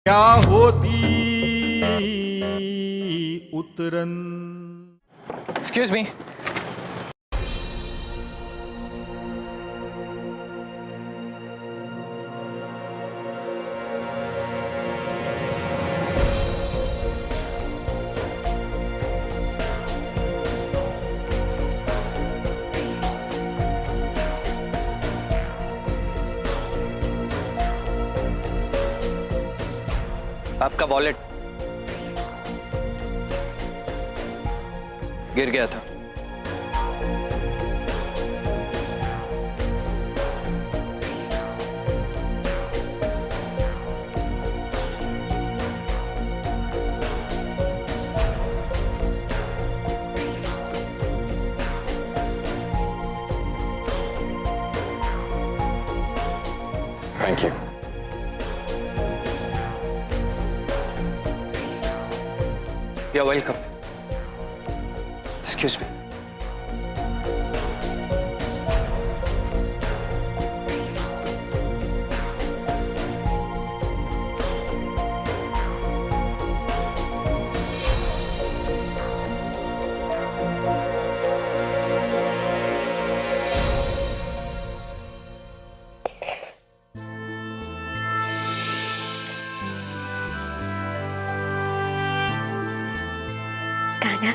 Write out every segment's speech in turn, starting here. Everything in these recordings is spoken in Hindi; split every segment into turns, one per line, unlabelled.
क्या होती उतरन।
Excuse me. आपका वॉलेट गिर गया था। Thank you. You're welcome. Excuse me.
Kanha,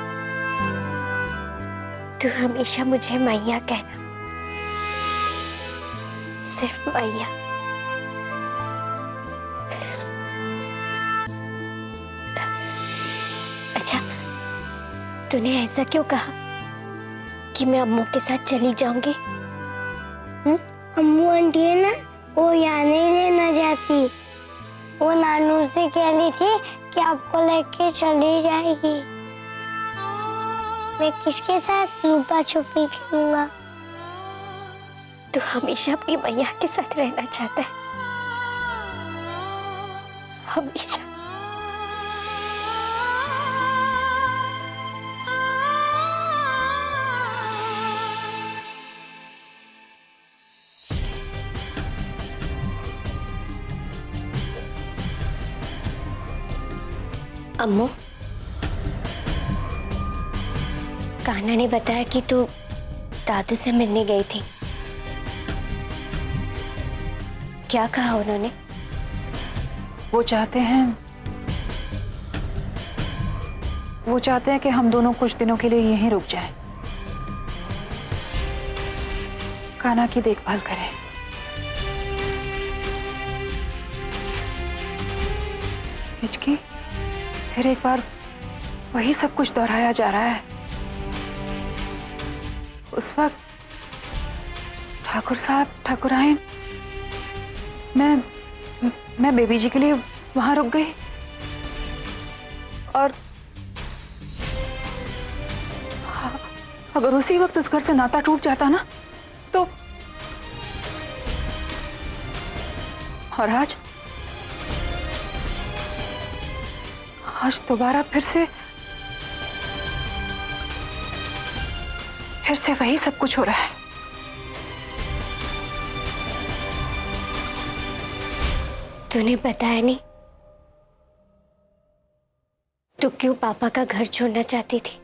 तू हमेशा मुझे मैया कहना, सिर्फ मैया। अच्छा, तूने ऐसा क्यों कहा कि मैं अम्मू के साथ चली जाऊंगी?
अम्मू आंटी है ना, वो यहाँ नहीं लेना जाती। वो नानू से कह रही थी कि आपको लेके चली जाएगी। मैं किसके साथ लुका छुपी खेलूंगा?
तू हमेशा अपनी मैया के साथ रहना चाहता है, हमेशा। अम्मू, कान्हा ने बताया कि तू दादू से मिलने गई थी। क्या कहा उन्होंने?
वो चाहते हैं कि हम दोनों कुछ दिनों के लिए यहीं रुक जाएं, कान्हा की देखभाल करें। हिचकी, फिर एक बार वही सब कुछ दोहराया जा रहा है। उस वक्त ठाकुर साहब, ठाकुराइन, मैं बेबी जी के लिए वहां रुक गई, और अगर उसी वक्त उस घर से नाता टूट जाता ना, तो और आज दोबारा फिर से वही सब कुछ हो रहा है।
तूने बताया नहीं, तू क्यों पापा का घर छोड़ना चाहती थी?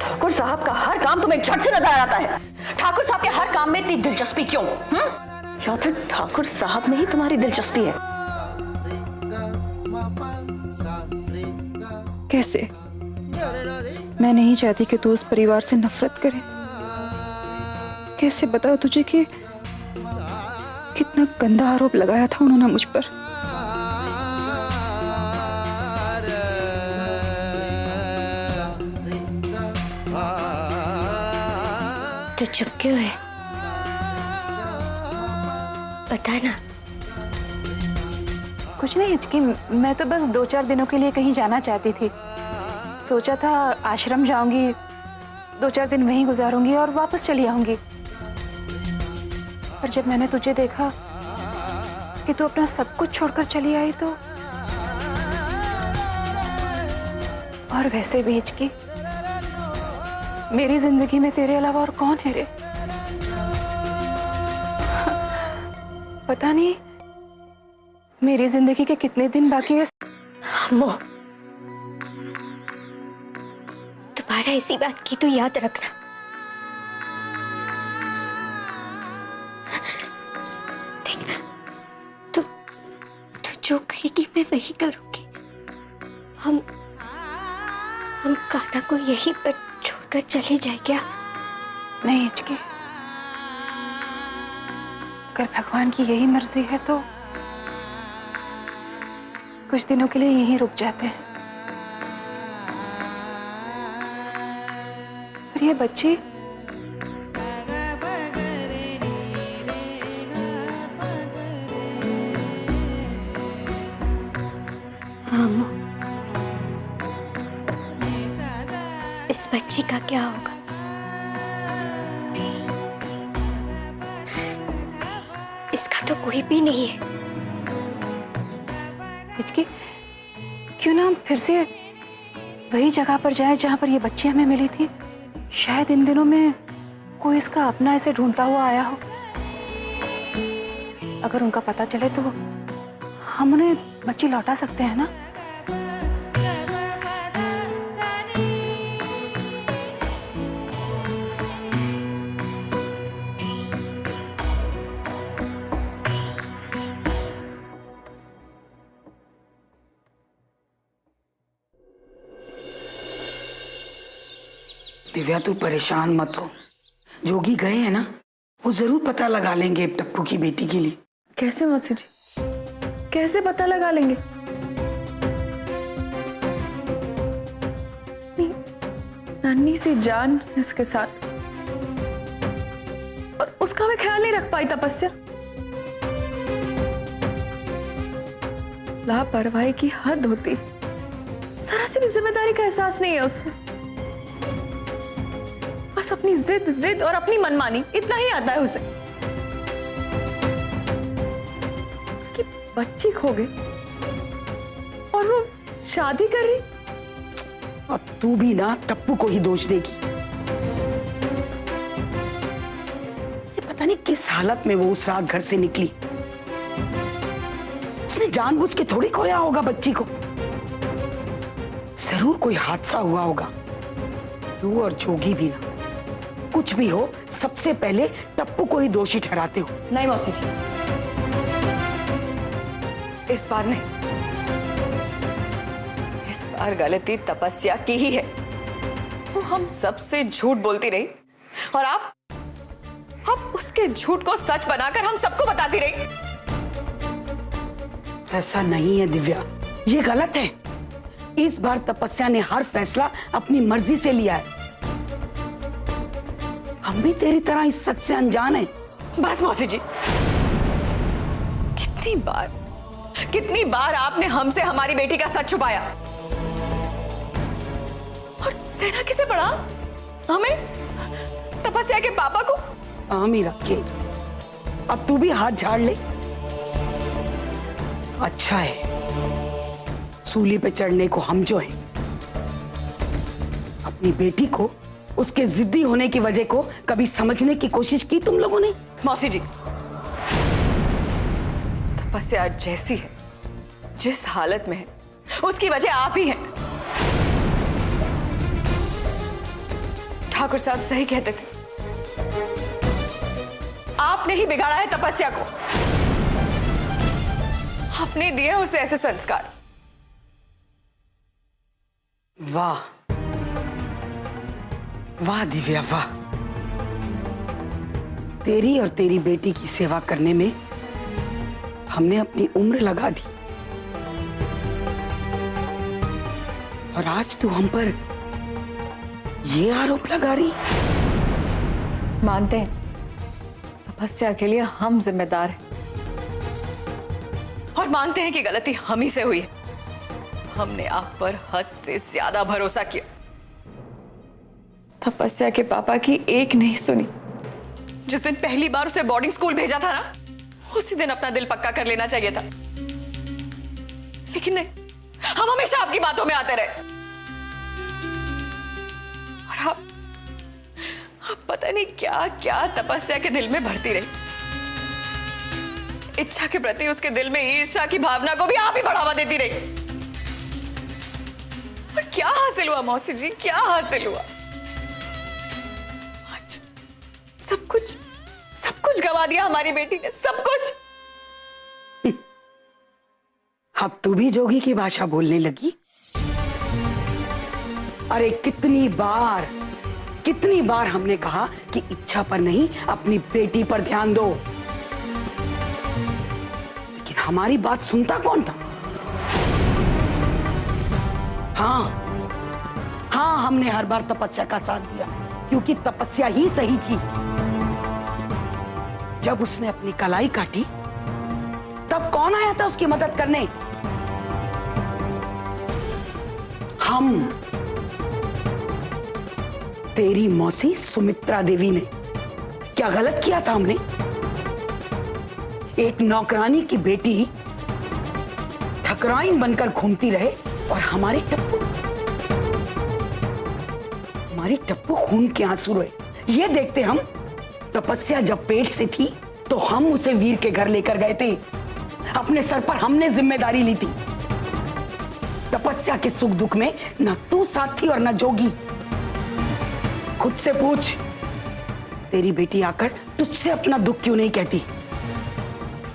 ठाकुर साहब का हर काम तुम्हें झट से नजर आता है। ठाकुर साहब के हर काम में इतनी दिलचस्पी क्यों? या फिर ठाकुर साहब में ही तुम्हारी दिलचस्पी है?
कैसे? मैं नहीं चाहती कि तू उस परिवार से नफरत करे। कैसे बताओ तुझे कि कितना गंदा आरोप लगाया था उन्होंने मुझ पर।
तो चुप क्यों है? बता ना।
कुछ नहीं हिचकी, मैं तो बस 2-4 दिनों के लिए कहीं जाना चाहती थी। सोचा था आश्रम जाऊंगी, 2-4 दिन वहीं गुजारूंगी और वापस चली आऊंगी। पर जब मैंने तुझे देखा कि तू अपना सब कुछ छोड़कर चली आई, तो और वैसे भी हिचकी, मेरी जिंदगी में तेरे अलावा और कौन है रे? पता नहीं मेरी जिंदगी के कितने दिन बाकी है।
अम्मू, दोबारा ऐसी बात की तो याद रखना। ठीक, तो जो कहेगी मैं वही करूंगी। हम कान्हा को यहीं पर छोड़कर चले जाए क्या?
नहीं हिचकी, अगर भगवान की यही मर्जी है तो कुछ दिनों के लिए यहीं रुक जाते हैं। और ये बच्ची
अम्मू, इस बच्ची का क्या होगा? इसका तो कोई भी नहीं है।
हिचकी, क्यों ना हम फिर से वही जगह पर जाए जहां पर ये बच्ची हमें मिली थी? शायद इन दिनों में कोई इसका अपना ऐसे ढूंढता हुआ आया हो। अगर उनका पता चले तो हम उन्हें बच्ची लौटा सकते हैं ना?
दिव्या तू परेशान मत हो, जोगी गए हैं ना, वो जरूर पता लगा लेंगे टप्पू की बेटी के लिए।
कैसे मौसी जी, कैसे पता लगा लेंगे? नहीं, नन्ही सी जान है उसके साथ और उसका मैं ख्याल नहीं रख पाई तपस्या। लापरवाही की हद होती, जरा सी भी जिम्मेदारी का एहसास नहीं है उसमें। बस अपनी जिद और अपनी मनमानी, इतना ही आता है उसे। उसकी बच्ची खो गई और वो शादी कर रही।
अब तू भी ना टप्पू को ही दोष देगी। ये पता नहीं किस हालत में वो उस रात घर से निकली। उसने जानबूझ के थोड़ी खोया होगा बच्ची को। जरूर कोई हादसा हुआ होगा। तू और जोगी भी ना, कुछ भी हो सबसे पहले टप्पू को ही दोषी ठहराते हो।
नहीं मौसी जी, इस बार नहीं। इस बार गलती तपस्या की ही है। वो हम सबसे झूठ बोलती रही और आप उसके झूठ को सच बनाकर हम सबको बताती रही।
ऐसा नहीं है दिव्या, ये गलत है। इस बार तपस्या ने हर फैसला अपनी मर्जी से लिया है। हम भी तेरी तरह इस सच से अनजान हैं।
बस मौसी जी, कितनी बार आपने हमसे हमारी बेटी का सच छुपाया और सहना किसे पड़ा? हमें, तपस्या के पापा को।
हाँ मीरा के, अब तू भी हाथ झाड़ ले। अच्छा है, सूली पे चढ़ने को हम जो हैं। अपनी बेटी को उसके जिद्दी होने की वजह को कभी समझने की कोशिश की तुम लोगों ने?
मौसी जी, तपस्या जैसी है, जिस हालत में है, उसकी वजह आप ही हैं। ठाकुर साहब सही कहते थे, आपने ही बिगाड़ा है तपस्या को। आपने दिए उसे ऐसे संस्कार।
वाह वाह दिव्या वाह, तेरी और तेरी बेटी की सेवा करने में हमने अपनी उम्र लगा दी और आज तू हम पर ये आरोप लगा रही।
मानते हैं तपस्या के लिए हम जिम्मेदार हैं और मानते हैं कि गलती हम ही से हुई है। हमने आप पर हद से ज्यादा भरोसा किया। तपस्या के पापा की एक नहीं सुनी। जिस दिन पहली बार उसे बोर्डिंग स्कूल भेजा था ना, उसी दिन अपना दिल पक्का कर लेना चाहिए था। लेकिन नहीं, हम हमेशा आपकी बातों में आते रहे और आप पता नहीं क्या क्या तपस्या के दिल में भरती रही। इच्छा के प्रति उसके दिल में ईर्ष्या की भावना को भी आप ही बढ़ावा देती रही। और क्या हासिल हुआ मौसी जी, क्या हासिल हुआ? आज सब कुछ गवा दिया हमारी बेटी ने, सब कुछ।
अब तू भी जोगी की भाषा बोलने लगी? अरे कितनी बार हमने कहा कि इच्छा पर नहीं अपनी बेटी पर ध्यान दो, लेकिन हमारी बात सुनता कौन था? हाँ, हमने हर बार तपस्या का साथ दिया क्योंकि तपस्या ही सही थी। जब उसने अपनी कलाई काटी तब कौन आया था उसकी मदद करने? हम, तेरी मौसी सुमित्रा देवी ने। क्या गलत किया था हमने? एक नौकरानी की बेटी ठकराइन बनकर घूमती रहे और हमारे टप्पू खून के आंसू रोए, ये देखते हम। तपस्या जब पेट से थी तो हम उसे वीर के घर लेकर गए थे, अपने सर पर हमने जिम्मेदारी ली थी। तपस्या के सुख दुख में न तू साथ थी और न जोगी। खुद से पूछ, तेरी बेटी आकर तुझसे अपना दुख क्यों नहीं कहती?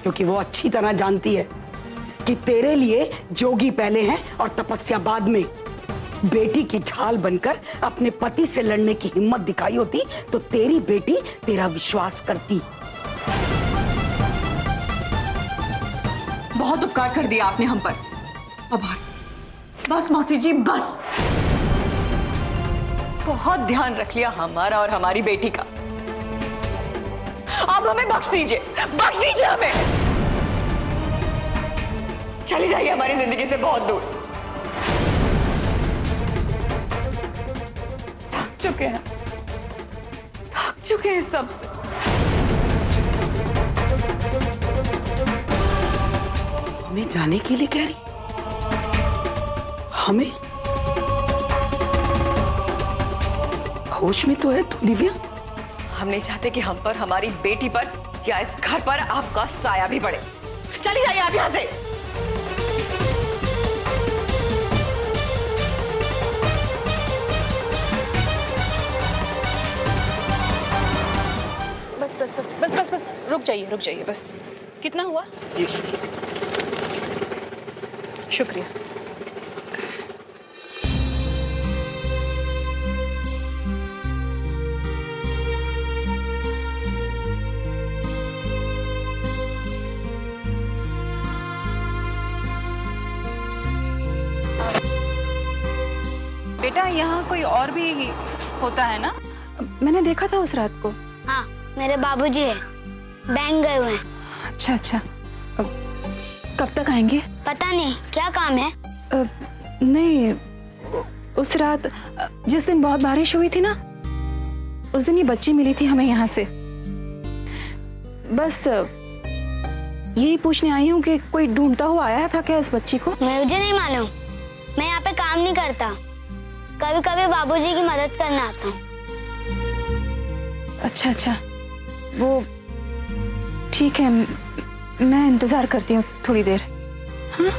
क्योंकि वो अच्छी तरह जानती है कि तेरे लिए जोगी पहले हैं और तपस्या बाद में। बेटी की ढाल बनकर अपने पति से लड़ने की हिम्मत दिखाई होती तो तेरी बेटी तेरा विश्वास करती।
बहुत उपकार कर दिया आपने हम पर। आभार। बस मौसी जी, बस। बहुत ध्यान रख लिया हमारा और हमारी बेटी का। आप हमें बख्श दीजिए हमें। चली जाइए हमारी जिंदगी से बहुत दूर। थक चुके हैं सबसे।
हमें जाने के लिए कह रही? हमें? होश में तो है तू दिव्या?
हम नहीं चाहते कि हम पर, हमारी बेटी पर या इस घर पर आपका साया भी पड़े। चली जाइए आप यहां से।
बस रुक जाइए बस। कितना हुआ? 20 रुपये। शुक्रिया। बेटा, यहाँ कोई और भी होता है ना? मैंने देखा था उस रात को।
हाँ, मेरे बाबूजी है, बैंक गए हुए हैं।
अच्छा। कब तक आएंगे?
पता नहीं, क्या काम है?
नहीं, उस रात जिस दिन बहुत बारिश हुई थी ना, उस दिन ये बच्ची मिली थी हमें यहाँ से। बस यही पूछने आई हूँ कि कोई ढूंढता हुआ आया था क्या इस बच्ची को?
मुझे नहीं मालूम, मैं यहाँ पे काम नहीं करता। कभी कभी बाबूजी की मदद करने आता हूँ।
अच्छा, वो ठीक है, मैं इंतजार करती हूँ थोड़ी देर। हाँ?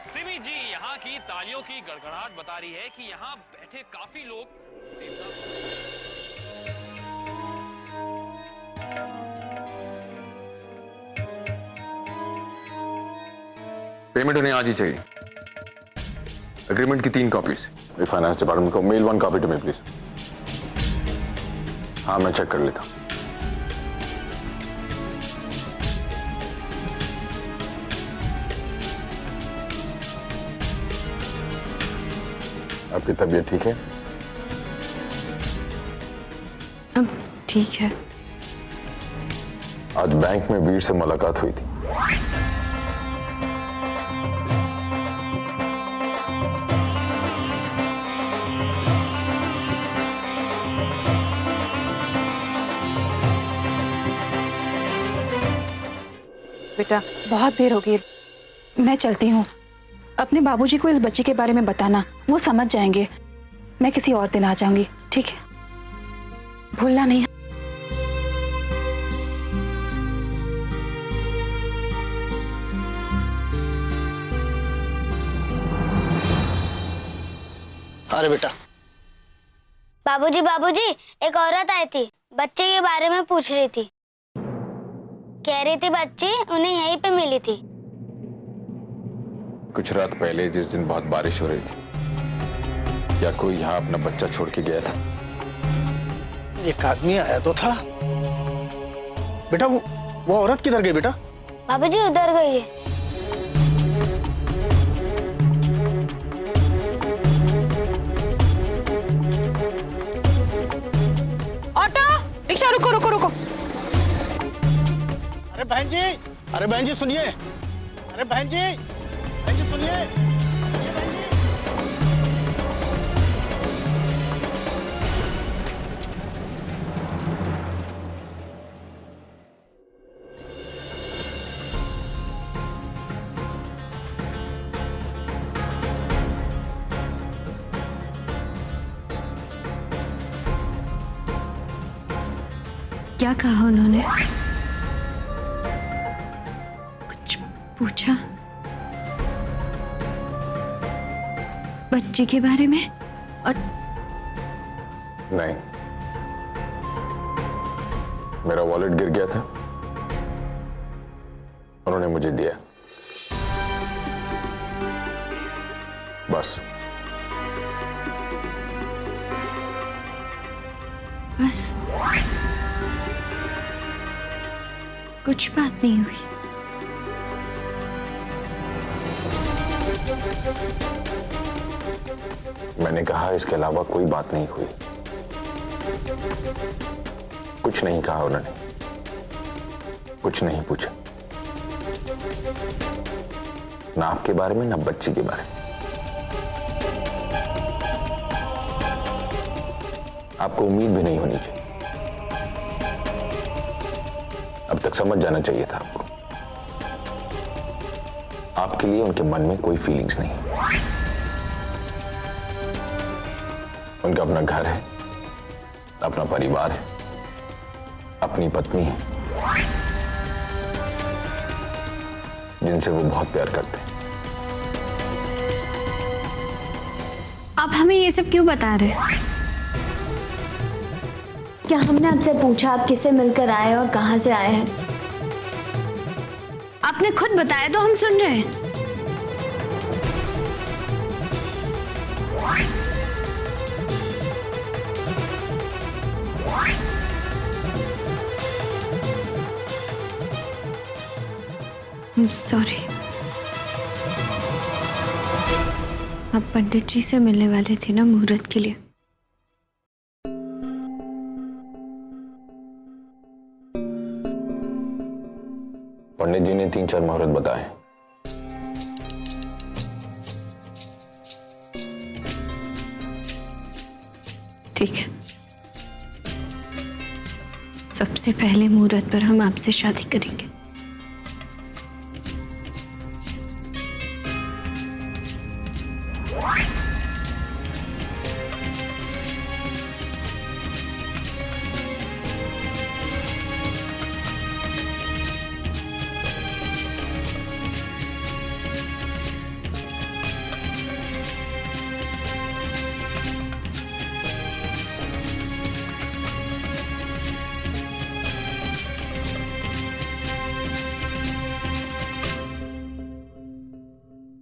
सिमी जी, यहाँ की तालियों की गड़गड़ाहट बता रही है कि यहाँ बैठे काफी लोग
पेमेंट उन्हें आज ही चाहिए। एग्रीमेंट की 3 कॉपीज। फाइनेंस डिपार्टमेंट को mail 1 copy to me please. हाँ, मैं चेक कर लेता हूँ। आपकी तबीयत ठीक है?
अब ठीक है।
आज बैंक में वीर से मुलाकात हुई थी।
बेटा, बहुत देर हो गई, मैं चलती हूँ। अपने बाबूजी को इस बच्चे के बारे में बताना, वो समझ जाएंगे। मैं किसी और दिन आ जाऊंगी, ठीक है? भूलना नहीं।
अरे बेटा।
बाबूजी बाबूजी, एक औरत आई थी, बच्चे के बारे में पूछ रही थी। कह रही थी बच्ची उन्हें यहीं पे मिली थी।
कुछ रात पहले जिस दिन बहुत बारिश हो रही थी, क्या कोई यहाँ अपना बच्चा छोड़ के गया था?
एक आदमी आया तो था बेटा। वो औरत किधर गई बेटा?
बाबूजी उधर गई है।
ऑटो रिक्शा, रुको रुको रुको।
अरे बहन जी, अरे बहन जी सुनिए। अरे बहन जी सुनिए, सुनिए बहन जी।
क्या कहा उन्होंने? कुछ पूछा बच्चे के बारे में? और
नहीं, मेरा वॉलेट गिर गया था, उन्होंने मुझे दिया, बस।
बस कुछ बात नहीं हुई?
मैंने कहा इसके अलावा कोई बात नहीं हुई। कुछ नहीं कहा उन्होंने, कुछ नहीं पूछा, ना आपके बारे में ना बच्ची के बारे में। आपको उम्मीद भी नहीं होनी चाहिए, अब तक समझ जाना चाहिए था आपको। आपके लिए उनके मन में कोई फीलिंग्स नहीं है। उनका अपना घर है, अपना परिवार है, अपनी पत्नी है, जिनसे वो बहुत प्यार करते हैं।
आप हमें ये सब क्यों बता रहे हैं? क्या हमने आपसे पूछा आप किससे मिलकर आए और कहां से आए हैं? आपने खुद बताया तो हम सुन रहे हैं। सॉरी। आप पंडित जी से मिलने वाले थे ना मुहूर्त के लिए?
पंडित जी ने 3-4 मुहूर्त बताए।
ठीक है, सबसे पहले मुहूर्त पर हम आपसे शादी करेंगे।